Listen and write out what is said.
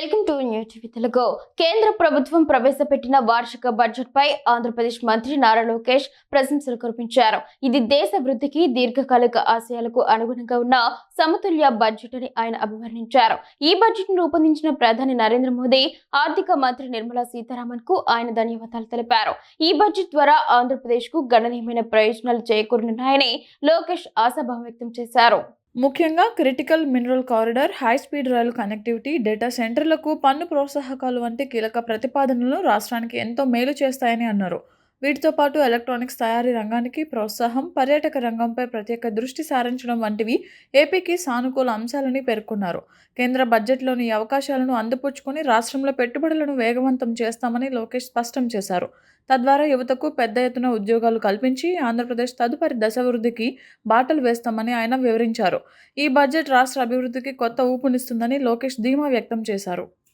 Welcome to new TV Telugu. కేంద్ర ప్రభుత్వం ప్రవేశపెట్టిన వార్షిక బడ్జెట్ పై ఆంధ్రప్రదేశ్ మంత్రి నారా లోకేష్ ప్రశంసలు కురిపించారు. ఇది దేశ వృద్ధికి, దీర్ఘకాలిక ఆశయాలకు అనుగుణంగా ఉన్న సమతుల్య బడ్జెట్ అని ఆయన అభివర్ణించారు. ఈ బడ్జెట్ ను రూపొందించిన ప్రధాని నరేంద్ర మోదీ, ఆర్థిక మంత్రి నిర్మలా సీతారామన్ కు ఆయన ధన్యవాదాలు తెలిపారు. ఈ బడ్జెట్ ద్వారా ఆంధ్రప్రదేశ్ కు గణనీయమైన ప్రయోజనాలు చేకూరనున్నాయని లోకేష్ ఆశాభావం వ్యక్తం చేశారు. ముఖ్యంగా critical mineral corridor, high speed రైలు కనెక్టివిటీ, డేటా సెంటర్లకు పన్ను ప్రోత్సాహకాలు వంటి కీలక ప్రతిపాదనలు రాష్ట్రానికి ఎంతో మేలు చేస్తాయని అన్నారు. వీటితో పాటు ఎలక్ట్రానిక్స్ తయారీ రంగానికి ప్రోత్సాహం, పర్యాటక రంగంపై ప్రత్యేక దృష్టి సారించడం వంటివి ఏపీకి సానుకూల అంశాలని పేర్కొన్నారు. కేంద్ర బడ్జెట్లోని అవకాశాలను అందిపుచ్చుకొని రాష్ట్రంలో పెట్టుబడులను వేగవంతం చేస్తామని లోకేష్ స్పష్టం చేశారు. తద్వారా యువతకు పెద్ద ఎత్తున ఉద్యోగాలు కల్పించి ఆంధ్రప్రదేశ్ తదుపరి దశ వృద్ధికి బాటలు వేస్తామని ఆయన వివరించారు. ఈ బడ్జెట్ రాష్ట్ర అభివృద్ధికి కొత్త ఊపునిస్తుందని లోకేష్ ధీమా వ్యక్తం చేశారు.